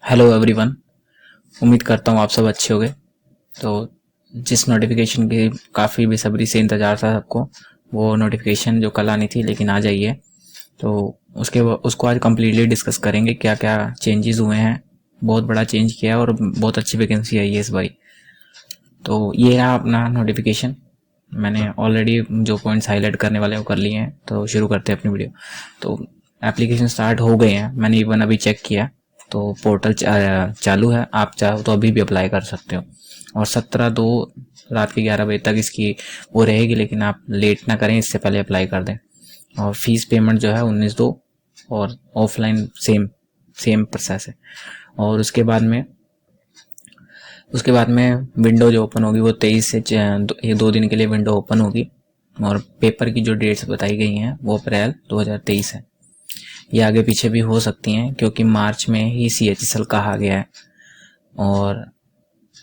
Hello everyone. उम्मीद करता हूँ आप सब अच्छे होंगे। तो जिस नोटिफिकेशन की काफ़ी बेसब्री से इंतज़ार था सबको, वो नोटिफिकेशन जो कल आनी थी लेकिन आ जाइए, तो उसको आज कम्प्लीटली डिस्कस करेंगे क्या क्या चेंजेस हुए हैं। बहुत बड़ा चेंज किया है और बहुत अच्छी वैकेंसी आई है इस बाई। तो ये रहा अपना नोटिफिकेशन। मैंने ऑलरेडी जो पॉइंट्स हाईलाइट करने वाले वो कर लिए हैं, तो शुरू करते हैं अपनी वीडियो। तो एप्लीकेशन स्टार्ट हो गए हैं, मैंने इवन अभी चेक किया, तो पोर्टल चालू है। आप चाहो तो अभी भी अप्लाई कर सकते हो। और 17/2 रात के 11 बजे तक इसकी वो रहेगी, लेकिन आप लेट ना करें, इससे पहले अप्लाई कर दें। और फीस पेमेंट जो है 19/2, और ऑफलाइन सेम प्रोसेस है। और उसके बाद में विंडो जो ओपन होगी वो 23 से ये 2 दिन के लिए विंडो ओपन होगी। और पेपर की जो डेट्स बताई गई हैं वो अप्रैल 2023 है। ये आगे पीछे भी हो सकती हैं क्योंकि मार्च में ही CHSL कहा गया है, और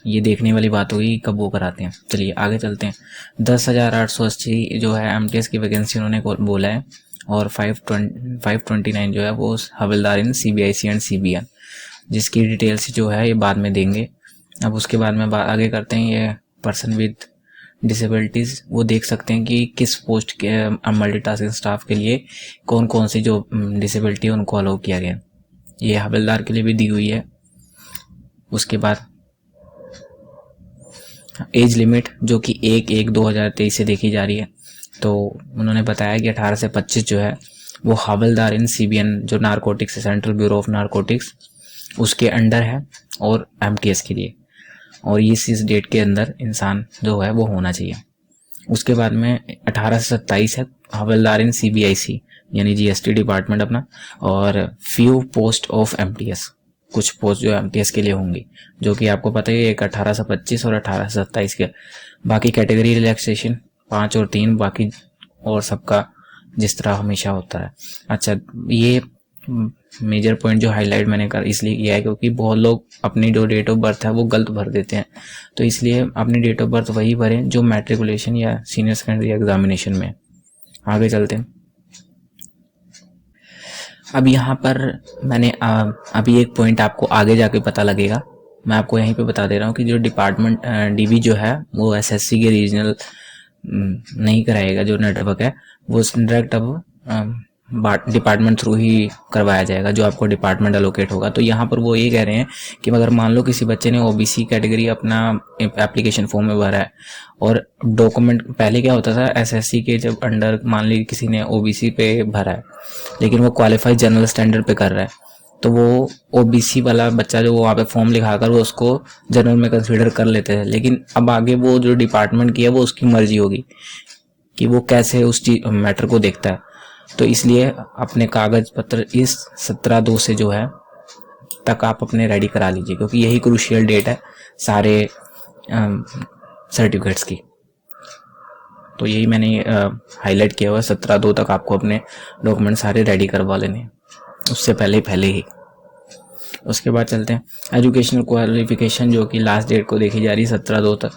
ये देखने वाली बात होगी कब वो कराते हैं। चलिए आगे चलते हैं। 10,880 जो है MTS की वैकेंसी उन्होंने बोला है, और 529 जो है वो हवलदार इन CBIC एंड CBN, जिसकी डिटेल्स जो है ये बाद में देंगे। अब उसके बाद में आगे करते हैं। ये पर्सन विद डिसेबिलिटीज़, वो देख सकते हैं कि किस पोस्ट के मल्टीटास्किंग स्टाफ के लिए कौन कौन सी जो डिसेबिलिटी है उनको अलाउ किया गया। ये हवलदार के लिए भी दी हुई है। उसके बाद एज लिमिट जो कि 1/1/2023 से देखी जा रही है। तो उन्होंने बताया कि 18 से 25 जो है वो हवलदार इन CBN जो नारकोटिक्स है, सेंट्रल ब्यूरो ऑफ नारकोटिक्स, उसके अंडर है, और MTS के लिए। और इस डेट के अंदर इंसान जो है वो होना चाहिए। उसके बाद में 18 से 27 है हवलदार इन CBIC यानी GST डिपार्टमेंट अपना, और फ्यू पोस्ट ऑफ MTS, कुछ पोस्ट जो MTS के लिए होंगी, जो कि आपको पता ही है, एक 18 से 25 और 18 से 27 के। बाकी कैटेगरी रिलैक्सेशन 5 और 3, बाकी और सबका जिस तरह हमेशा होता है। अच्छा, ये मेजर पॉइंट जो हाईलाइट मैंने कर इसलिए किया है क्योंकि बहुत लोग अपनी जो डेट ऑफ बर्थ है वो गलत भर देते हैं। तो इसलिए अपनी डेट ऑफ बर्थ वही भरें जो मैट्रिकुलेशन या सीनियर सेकेंडरी एग्जामिनेशन में। आगे चलते हैं। अब यहाँ पर मैंने अभी एक पॉइंट आपको आगे जाके पता लगेगा, मैं आपको यहीं पे बता दे रहा हूँ कि जो डिपार्टमेंट DB जो है वो SSC के रीजनल नहीं कराएगा। जो नेटवर्क है वो डायरेक्ट अब डिपार्टमेंट थ्रू ही करवाया जाएगा, जो आपको डिपार्टमेंट एलोकेट होगा। तो यहाँ पर वो ये कह रहे हैं कि अगर मान लो किसी बच्चे ने OBC कैटेगरी अपना एप्लीकेशन फॉर्म में भरा है, और डॉक्यूमेंट पहले क्या होता था, SSC के जब अंडर मान ली किसी ने OBC पे भरा है लेकिन वो क्वालिफाइड जनरल स्टैंडर्ड पे कर रहा है, तो वो OBC वाला बच्चा जो वहाँ पे फॉर्म लिखाकर वो उसको जनरल में कंसीडर कर लेते हैं। लेकिन अब आगे वो जो डिपार्टमेंट की है वो उसकी मर्जी होगी कि वो कैसे उस चीज मैटर को देखता है। तो इसलिए अपने कागज पत्र इस 17/2 से जो है तक आप अपने रेडी करा लीजिए, क्योंकि यही क्रूशियल डेट है सारे सर्टिफिकेट्स की। तो यही मैंने हाईलाइट किया हुआ है, 17/2 तक आपको अपने डॉक्यूमेंट सारे रेडी करवा लेने, उससे पहले ही। उसके बाद चलते हैं एजुकेशनल क्वालिफिकेशन, जो कि लास्ट डेट को देखी जा रही है 17/2 तक।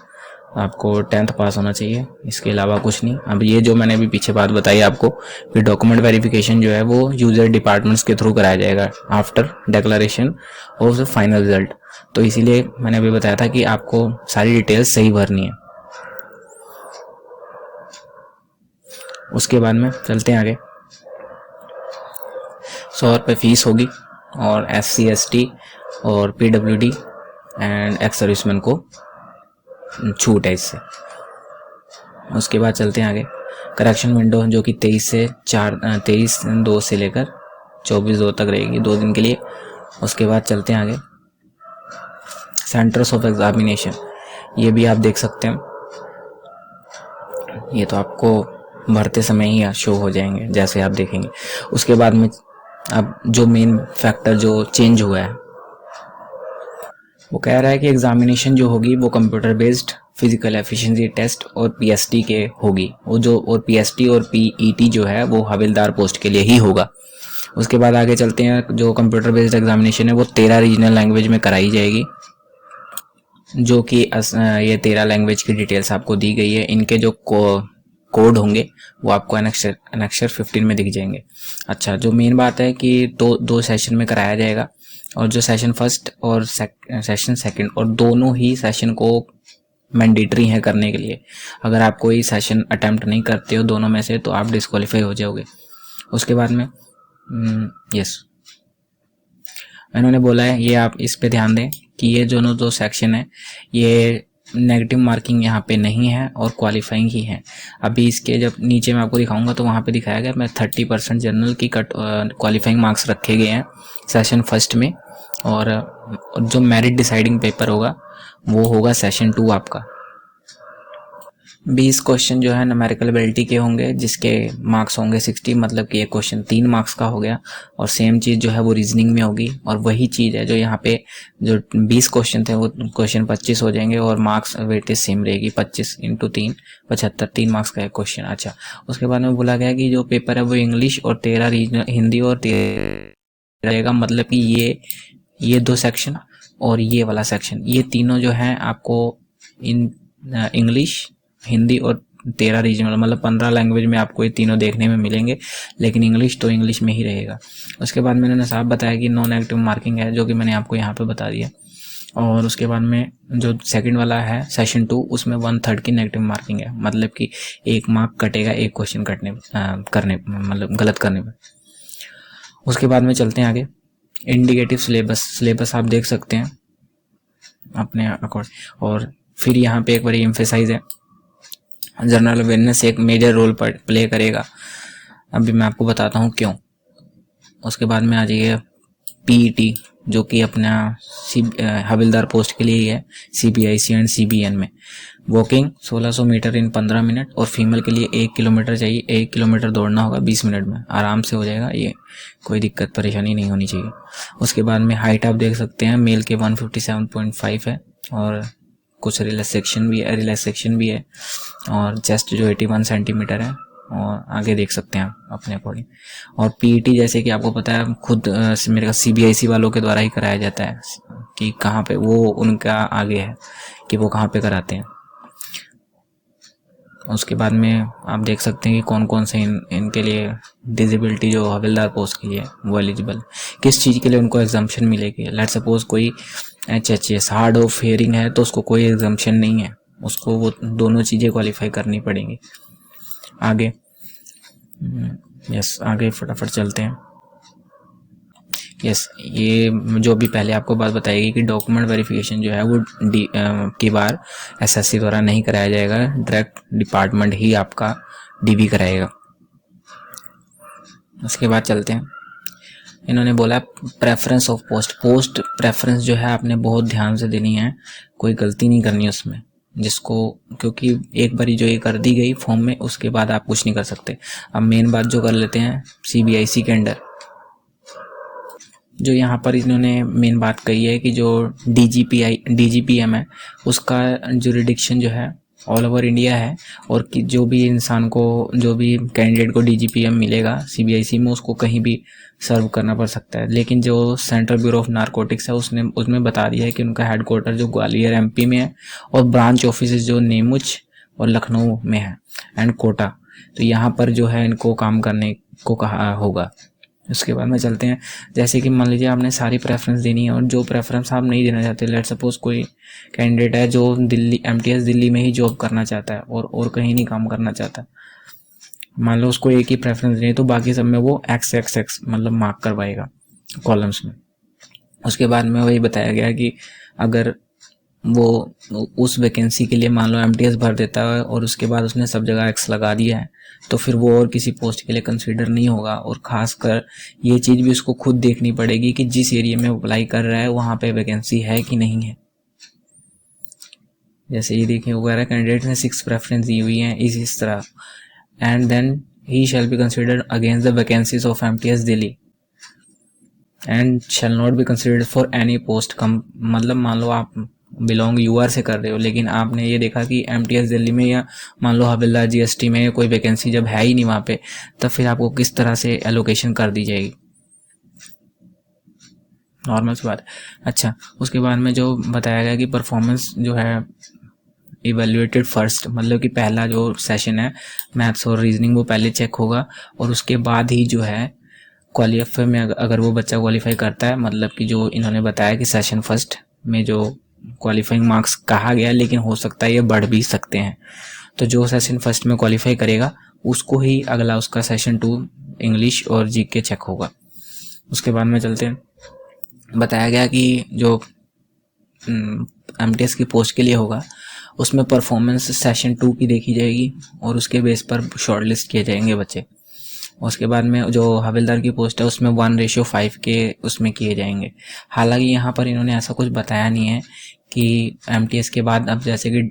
आपको 10th पास होना चाहिए, इसके अलावा कुछ नहीं। अब ये जो मैंने अभी पीछे बात बताई आपको कि डॉक्यूमेंट वेरिफिकेशन जो है वो यूजर डिपार्टमेंट्स के थ्रू कराया जाएगा after declaration of the final result. तो इसीलिए मैंने अभी बताया था कि आपको सारी डिटेल्स सही भरनी है। उसके बाद में चलते हैं आगे। 100 रुपये फीस होगी, और SC ST और PWD एंड एक्स सर्विसमैन को छूट है इससे। उसके बाद चलते हैं आगे। करेक्शन विंडो जो कि 23/2 से लेकर 24/2 तक रहेगी, 2 दिन के लिए। उसके बाद चलते हैं आगे। सेंटर्स ऑफ एग्जामिनेशन, ये भी आप देख सकते हैं, ये तो आपको भरते समय ही शो हो जाएंगे जैसे आप देखेंगे। उसके बाद में अब जो मेन फैक्टर जो चेंज हुआ है वो कह रहा है कि एग्जामिनेशन जो होगी वो computer based physical efficiency test और PST के होगी, वो जो और PST और PET जो है वो हवलदार पोस्ट के लिए ही होगा। उसके बाद आगे चलते हैं। जो कंप्यूटर बेस्ड एग्जामिनेशन है वो 13 रीजनल लैंग्वेज में कराई जाएगी, जो कि ये 13 लैंग्वेज की डिटेल्स आपको दी गई है। इनके जो कोड होंगे वो आपको एनेक्सर 15 में दिख जाएंगे। अच्छा, जो मेन बात है कि दो सेशन में कराया जाएगा। और जो सेशन फर्स्ट और सेशन सेकंड और दोनों ही सेशन को मैंडेटरी है करने के लिए। अगर आप कोई सेशन अटेम्प्ट नहीं करते हो दोनों में से तो आप डिस्क्वालीफाई हो जाओगे। उसके बाद में यस इन्होंने बोला है, ये आप इस पे ध्यान दें कि ये दोनों दो सेक्शन है ये नेगेटिव मार्किंग यहाँ पे नहीं है और क्वालिफाइंग ही है। अभी इसके जब नीचे मैं आपको दिखाऊंगा तो वहाँ पे दिखाया गया मैं 30% जनरल की कट क्वालिफाइंग मार्क्स रखे गए हैं सेशन फर्स्ट में, और जो मेरिट डिसाइडिंग पेपर होगा वो होगा सेशन 2 आपका। 20 क्वेश्चन जो है न्यूमेरिकल एबिलिटी के होंगे जिसके मार्क्स होंगे 60, मतलब कि एक क्वेश्चन 3 मार्क्स का हो गया। और सेम चीज़ जो है वो रीजनिंग में होगी, और वही चीज़ है जो यहाँ पे जो 20 क्वेश्चन थे वो क्वेश्चन 25 हो जाएंगे और मार्क्स वेटेज सेम रहेगी 25 × 3 75, 3 मार्क्स का एक क्वेश्चन। अच्छा, उसके बाद में बोला गया कि जो पेपर है वो इंग्लिश और 13 रीजनल हिंदी और 13 रहेगा, मतलब कि ये 2 सेक्शन और ये वाला सेक्शन, ये तीनों जो है आपको इन इंग्लिश हिंदी और 13 रीजनल मतलब 15 लैंग्वेज में आपको ये तीनों देखने में मिलेंगे, लेकिन इंग्लिश तो इंग्लिश में ही रहेगा। उसके बाद मैंने साफ बताया कि नॉन नेगेटिव मार्किंग है जो कि मैंने आपको यहाँ पे बता दिया। और उसके बाद में जो सेकंड वाला है सेशन 2 उसमें 1/3 की नेगेटिव मार्किंग है, मतलब कि 1 मार्क कटेगा एक क्वेश्चन करने मतलब गलत करने में। उसके बाद में चलते हैं आगे। इंडिकेटिव सिलेबस आप देख सकते हैं अपने अकॉर्डिंग। और फिर यहाँ पे एक बार एम्फेसाइज है, जनरल अवेयरनेस एक मेजर रोल प्ले करेगा। अभी मैं आपको बताता हूँ क्यों। उसके बाद में आ जाइए पीईटी जो कि अपना हविलदार पोस्ट के लिए ही है, सीबीआईसी एंड सीबीएन में। वॉकिंग 1600 मीटर इन 15 मिनट, और फीमेल के लिए 1 किलोमीटर चाहिए, 1 किलोमीटर दौड़ना होगा 20 मिनट में, आराम से हो जाएगा, ये कोई दिक्कत परेशानी नहीं होनी चाहिए। उसके बाद में हाइट आप देख सकते हैं मेल के 157.5 है, और कुछ रिलैक्सेशन भी है, और चेस्ट जो 81 सेंटीमीटर है, और आगे देख सकते हैं आप अपने अकॉर्डिंग। और पीईटी जैसे कि आपको पता है खुद मेरे का सीबीआईसी वालों के द्वारा ही कराया जाता है कि कहाँ पे वो उनका आगे है कि वो कहाँ पे कराते हैं। उसके बाद में आप देख सकते हैं कि कौन कौन से इनके लिए डिजेबिलिटी जो हविलदार पोस्ट के लिए वो एलिजिबल, किस चीज़ के लिए उनको एग्जाम्पशन मिलेगी। लेट सपोज कोई HHS हार्ड ऑफ हियरिंग है तो उसको कोई एग्जाम्पशन नहीं है, उसको वो दोनों चीज़ें क्वालिफाई करनी पड़ेंगी। आगे यस आगे फटाफट चलते हैं। यस ये जो भी पहले आपको बात बताएगी कि डॉक्यूमेंट वेरिफिकेशन जो है वो की बार एसएससी द्वारा नहीं कराया जाएगा, डायरेक्ट डिपार्टमेंट ही आपका डीबी कराएगा। उसके बाद चलते हैं, इन्होंने बोला प्रेफरेंस ऑफ पोस्ट प्रेफरेंस जो है आपने बहुत ध्यान से देनी है, कोई गलती नहीं करनी उसमें, जिसको क्योंकि एक बारी जो ये कर दी गई फॉर्म में उसके बाद आप कुछ नहीं कर सकते। अब मेन बात जो कर लेते हैं सीबीआईसी के अंडर, जो यहाँ पर इन्होंने मेन बात कही है कि जो डीजीपीएम है उसका जुरिडिक्शन जो है ऑल ओवर इंडिया है, और कि जो भी इंसान को जो भी कैंडिडेट को डीजीपीएम मिलेगा सीबीआईसी में उसको कहीं भी सर्व करना पड़ सकता है। लेकिन जो सेंट्रल ब्यूरो ऑफ नारकोटिक्स है उसमें बता दिया है कि उनका हेडक्वार्टर जो ग्वालियर एमपी में है, और ब्रांच ऑफिस जो नीमुच और लखनऊ में है एंड कोटा, तो यहाँ पर जो है इनको काम करने को कहा होगा। उसके बाद में चलते हैं, जैसे कि मान लीजिए आपने सारी प्रेफरेंस देनी है और जो प्रेफरेंस आप नहीं देना चाहते, लेट सपोज कोई कैंडिडेट है जो दिल्ली एमटीएस दिल्ली में ही जॉब करना चाहता है और कहीं नहीं काम करना चाहता, मान लो उसको एक ही प्रेफरेंस देनी है तो बाकी सब में वो XXX मतलब मार्क करवाएगा कॉलम्स में। उसके बाद में वही बताया गया कि अगर वो उस वैकेंसी के लिए मान लो एमटीएस भर देता है और उसके बाद उसने सब जगह X लगा दिया है तो फिर वो और किसी पोस्ट के लिए कंसीडर नहीं होगा। और खासकर ये चीज़ भी उसको खुद देखनी पड़ेगी कि जिस एरिया में अप्लाई कर रहा है वहाँ पे वैकेंसी है कि नहीं है। जैसे ये देखिए वगैरह कैंडिडेट ने 6 प्रेफरेंस दी हुई हैं इस तरह, and then he shall be considered against the vacancies of MTS Delhi and shall not be considered for any post कम। मतलब मान लो आप बिलोंग यूआर से कर रहे हो लेकिन आपने ये देखा कि एमटीएस दिल्ली में या मान लो हविलदार जीएसटी में कोई वैकेंसी जब है ही नहीं वहाँ पे, तब फिर आपको किस तरह से एलोकेशन कर दी जाएगी, नॉर्मल सी बात है। अच्छा, उसके बाद में जो बताया गया कि परफॉर्मेंस जो है इवेल्युएटेड फर्स्ट, मतलब कि पहला जो सेशन है मैथ्स और रीजनिंग वो पहले चेक होगा और उसके बाद ही जो है क्वालिफाई में अगर वो बच्चा क्वालिफाई करता है, मतलब कि जो इन्होंने बताया कि सेशन फर्स्ट में जो क्वालिफाइंग मार्क्स कहा गया, लेकिन हो सकता है ये बढ़ भी सकते हैं। तो जो सेशन फर्स्ट में क्वालिफाई करेगा उसको ही अगला उसका सेशन 2 इंग्लिश और जीके चेक होगा। उसके बाद में चलते हैं, बताया गया कि जो एमटीएस की पोस्ट के लिए होगा उसमें परफॉर्मेंस सेशन 2 की देखी जाएगी और उसके बेस पर शॉर्टलिस्ट किए जाएंगे बच्चे। उसके बाद में जो हवलदार की पोस्ट है उसमें 1:5 के उसमें किए जाएंगे। हालांकि यहाँ पर इन्होंने ऐसा कुछ बताया नहीं है कि एमटीएस के बाद, अब जैसे कि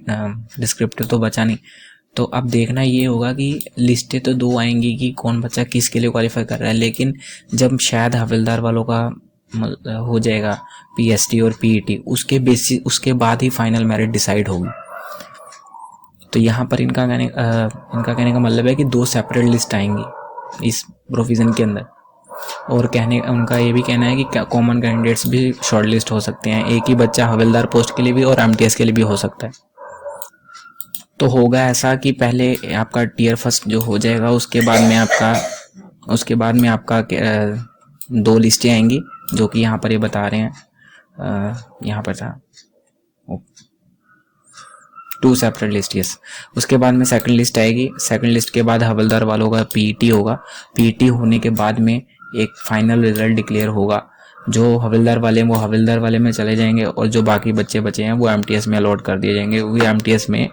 डिस्क्रिप्टिव तो बचा नहीं, तो अब देखना ये होगा कि लिस्टें तो 2 आएंगी कि कौन बच्चा किसके लिए क्वालिफाई कर रहा है, लेकिन जब शायद हवलदार वालों का हो जाएगा पीएसटी और पीईटी, उसके बेसिस उसके बाद ही फाइनल मेरिट डिसाइड होगी। तो यहाँ पर इनका कहने का मतलब है कि 2 सेपरेट लिस्ट आएंगी इस प्रोविज़न के अंदर। और उनका ये भी कहना है कि कॉमन कैंडिडेट्स भी शॉर्ट लिस्ट हो सकते हैं, एक ही बच्चा हवलदार पोस्ट के लिए भी और एमटीएस के लिए भी हो सकता है। तो होगा ऐसा कि पहले आपका टियर फर्स्ट जो हो जाएगा, उसके बाद में आपका 2 लिस्टें आएंगी, जो कि यहाँ पर ये बता रहे हैं, यहाँ पर था 2 सेपरेट लिस्ट। यस, उसके बाद में सेकंड लिस्ट आएगी। सेकंड लिस्ट के बाद हवलदार वालों का पीईटी होगा। पीईटी होने के बाद में एक फाइनल रिजल्ट डिक्लेयर होगा। जो हवलदार वाले वो हवलदार वाले में चले जाएंगे और जो बाकी बच्चे बचे हैं वो एमटीएस में अलॉट कर दिए जाएंगे, क्योंकि एमटीएस में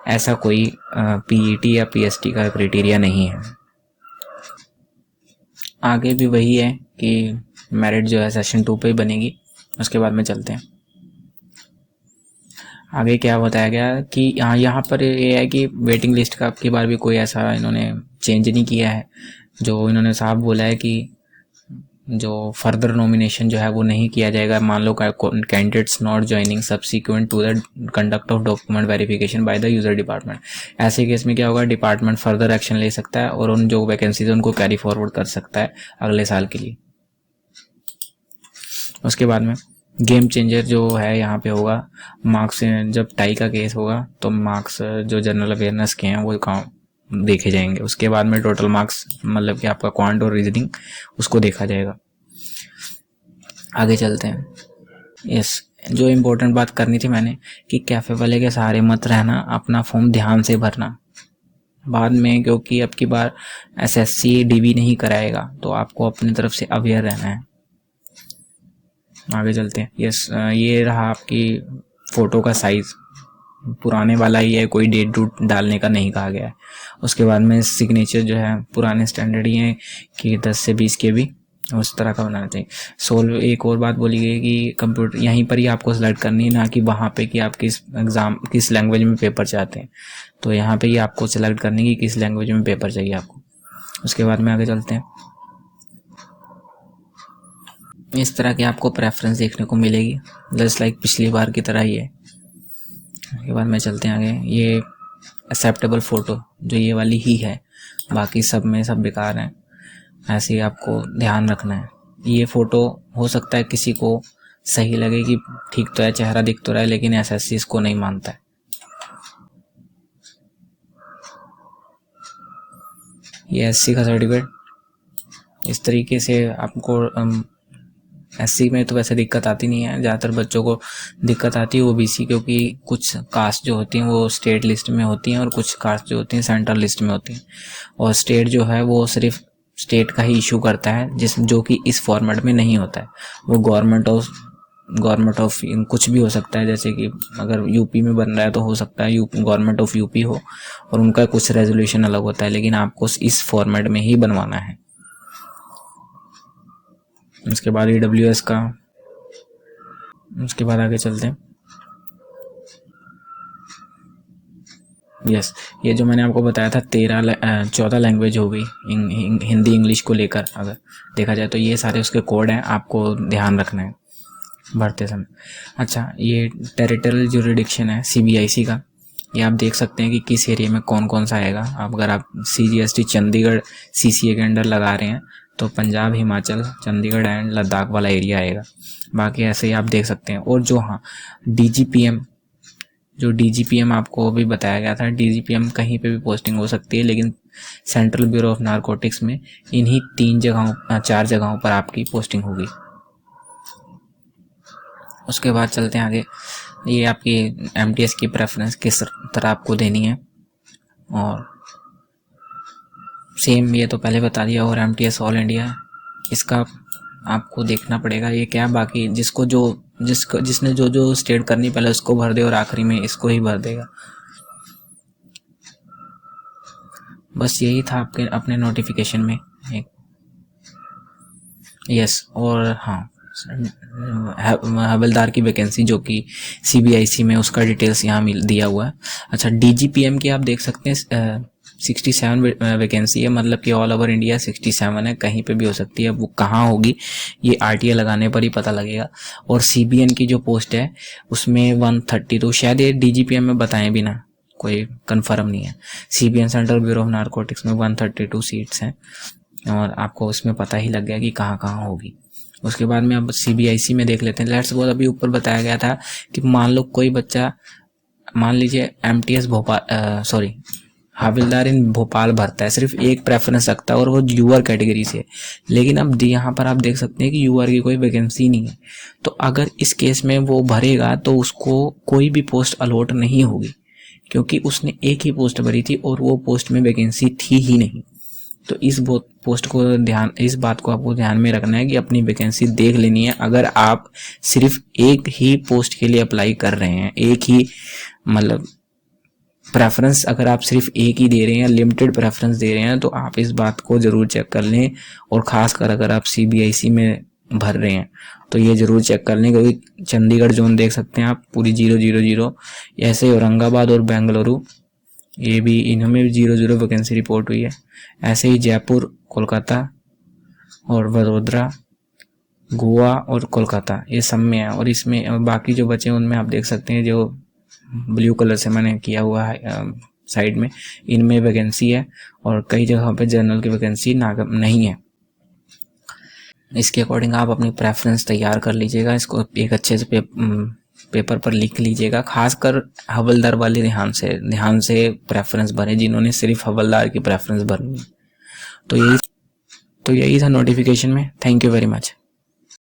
ऐसा कोई पीईटी या पीएसटी का क्राइटेरिया नहीं है। आगे भी वही है कि मेरिट जो है सेशन 2 पे ही बनेगी। उसके बाद में चलते हैं आगे। क्या बताया गया कि यहाँ पर ये है कि वेटिंग लिस्ट का अब की बार भी कोई ऐसा इन्होंने चेंज नहीं किया है। जो इन्होंने साफ बोला है कि जो फर्दर नॉमिनेशन जो है वो नहीं किया जाएगा। मान लो candidates not joining subsequent to the conduct of document verification by the user department, ऐसे केस में क्या होगा, डिपार्टमेंट फर्दर एक्शन ले सकता है और उन जो वैकेंसीज है उनको कैरी फॉरवर्ड कर सकता है अगले साल के लिए। उसके बाद में गेम चेंजर जो है यहाँ पे होगा, मार्क्स जब टाई का केस होगा तो मार्क्स जो जनरल अवेयरनेस के हैं वो देखे जाएंगे। उसके बाद में टोटल मार्क्स, मतलब कि आपका क्वांट और रीजनिंग, उसको देखा जाएगा। आगे चलते हैं। यस, जो इम्पोर्टेंट बात करनी थी मैंने कि कैफे वाले के सहारे मत रहना, अपना फॉर्म ध्यान से भरना बाद में, क्योंकि अब की बार एसएससी डीवी नहीं कराएगा, तो आपको अपनी तरफ से अवेयर रहना है। आगे चलते हैं। यस, ये रहा आपकी फ़ोटो का साइज़, पुराने वाला ही है, कोई डेट डूट डालने का नहीं कहा गया है। उसके बाद में सिग्नेचर जो है पुराने स्टैंडर्ड ही है कि 10 से 20 के भी उस तरह का बनाना चाहिए। एक और बात बोली गई कि कंप्यूटर यहीं पर ही आपको सेलेक्ट करनी है, ना कि वहाँ पे कि आप किस लैंग्वेज में पेपर चाहते हैं। तो यहाँ पे ही आपको सेलेक्ट करनी है कि किस लैंग्वेज में पेपर चाहिए आपको। उसके बाद में आगे चलते हैं। इस तरह की आपको प्रेफरेंस देखने को मिलेगी, जस्ट लाइक पिछली बार की तरह ही है। उसके बाद में चलते हैं आगे। ये एक्सेप्टेबल फ़ोटो जो ये वाली ही है, बाकी सब में सब बेकार हैं, ऐसे ही आपको ध्यान रखना है। ये फ़ोटो हो सकता है किसी को सही लगे कि ठीक तो है, चेहरा दिख तो रहा है, लेकिन एसएससी इसको नहीं मानता है। ये एससी का सर्टिफिकेट इस तरीके से आपको एससी में तो वैसे दिक्कत आती नहीं है, ज़्यादातर बच्चों को दिक्कत आती है ओबीसी, क्योंकि कुछ कास्ट जो होती हैं वो स्टेट लिस्ट में होती हैं और कुछ कास्ट जो होती हैं सेंट्रल लिस्ट में होती हैं। और स्टेट जो है वो सिर्फ स्टेट का ही इशू करता है, जो कि इस फॉर्मेट में नहीं होता है। वो गवर्नमेंट ऑफ कुछ भी हो सकता है, जैसे कि अगर यूपी में बन रहा है तो हो सकता है गवर्नमेंट ऑफ यूपी हो और उनका कुछ रेजोल्यूशन अलग होता है, लेकिन आपको इस फॉर्मेट में ही बनवाना है। उसके बाद EWS का, उसके बाद आगे चलते हैं। यस, ये जो मैंने आपको बताया था 14 लैंग्वेज हो गई हिंदी इंग्लिश को लेकर अगर देखा जाए, तो ये सारे उसके कोड हैं, आपको ध्यान रखना है भरते समय। अच्छा, ये टेरिटोरियल ज्यूरिडिक्शन है CBIC का, ये आप देख सकते हैं कि किस एरिया में कौन कौन सा आएगा। अगर आप CGST चंडीगढ़ CCA के अंडर लगा रहे हैं तो पंजाब, हिमाचल, चंडीगढ़ एंड लद्दाख वाला एरिया आएगा। बाकी ऐसे ही आप देख सकते हैं। और जो DGPM आपको भी बताया गया था, DGPM कहीं पे भी पोस्टिंग हो सकती है, लेकिन सेंट्रल ब्यूरो ऑफ नारकोटिक्स में इन्हीं 4 जगहों पर आपकी पोस्टिंग होगी। उसके बाद चलते हैं आगे। ये आपकी एमटीएस की प्रेफरेंस किस तरह आपको देनी है, और सेम ये तो पहले बता दिया। और एमटीएस ऑल इंडिया, इसका आपको देखना पड़ेगा ये क्या, बाकी जिसने जो स्टेट करनी पहले उसको भर दे और आखिरी में इसको ही भर देगा। बस यही था आपके अपने नोटिफिकेशन में। यस, और हाँ, हवलदार की वैकेंसी जो कि सीबीआईसी में, उसका डिटेल्स यहाँ दिया हुआ है। अच्छा, डीजीपीएम की आप देख सकते हैं 67 वैकेंसी है, मतलब कि ऑल ओवर इंडिया 67 है, कहीं पे भी हो सकती है। वो कहाँ होगी ये आरटीए लगाने पर ही पता लगेगा। और सीबीएन की जो पोस्ट है उसमें 132, शायद ये डीजीपीएम में बताएं भी ना, कोई कंफर्म नहीं है। CBN central bureau of narcotics में 132 सीट्स हैं, और आपको उसमें पता ही लग गया कि कहाँ कहाँ होगी। उसके बाद में अब सीबीआईसी में देख लेते हैं। लेट्स सपोज अभी ऊपर बताया गया था कि मान लो कोई बच्चा, मान लीजिए एमटीएस भोपाल हवलदार इन भोपाल भरता है, सिर्फ एक प्रेफरेंस रखता है और वो यूआर कैटेगरी से। लेकिन अब यहाँ पर आप देख सकते हैं कि यूआर की कोई वैकेंसी नहीं है। तो अगर इस केस में वो भरेगा तो उसको कोई भी पोस्ट अलॉट नहीं होगी, क्योंकि उसने एक ही पोस्ट भरी थी और वो पोस्ट में वैकेंसी थी ही नहीं। तो इस बात को आपको ध्यान में रखना है कि अपनी वैकेंसी देख लेनी है। अगर आप सिर्फ एक ही पोस्ट के लिए अप्लाई कर रहे हैं, एक ही मतलब प्रेफरेंस अगर आप सिर्फ एक ही दे रहे हैं, लिमिटेड प्रेफरेंस दे रहे हैं, तो आप इस बात को ज़रूर चेक कर लें। और ख़ासकर अगर आप सीबीआईसी में भर रहे हैं तो ये ज़रूर चेक कर लें, क्योंकि चंडीगढ़ जोन देख सकते हैं आप, पूरी 000। ऐसे ही औरंगाबाद और बेंगलुरु, ये भी, इनमें भी 0 वैकेंसी रिपोर्ट हुई है। ऐसे ही जयपुर, कोलकाता और वडोदरा, गोवा और कोलकाता, ये सब में है। और इसमें बाकी जो बचे उनमें आप देख सकते हैं, जो ब्लू कलर से मैंने किया हुआ है साइड में, इनमें वैकेंसी है। और कई जगहों पे जनरल की वैकेंसी नहीं है। इसके अकॉर्डिंग आप अपनी प्रेफरेंस तैयार कर लीजिएगा, इसको एक अच्छे से पेपर पर लिख लीजिएगा। खासकर हवलदार वाले ध्यान से प्रेफरेंस भरें, जिन्होंने सिर्फ हवलदार की प्रेफरेंस भरनी है। तो यही था नोटिफिकेशन में। Thank you very much.